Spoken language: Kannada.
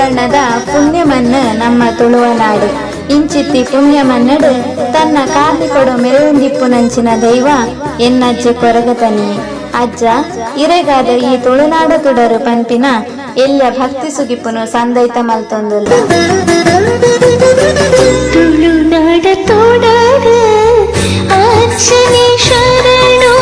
ವರ್ಣದ ಪುಣ್ಯಮನ್ನು ನಮ್ಮ ತುಳುವನಾಡು ಇಂಚಿತ್ತಿ ಪುಣ್ಯಮನ್ನಡು ತನ್ನ ಕಾದಿಕೊಡು ಮೆರೆಯುಂದಿಪ್ಪು ನಂಚಿನ ದೈವ ಎನ್ನಜ್ಜೆ ಕೊರಗತನಿ ಅಜ್ಜ ಇರೆಗಾದ ಈ ತುಳುನಾಡ ತುಡರು ಪಂಪಿನ ಎಲ್ಲ ಭಕ್ತಿ ಸುಗಿಪ್ಪುನು ಸಂದೈತ ಮಲ್ತೊಂದುಲ್ಲ. ತುಳುನಾಡ ತೋಡಾಡ ಅಜ್ಜನೇ ಶರಣು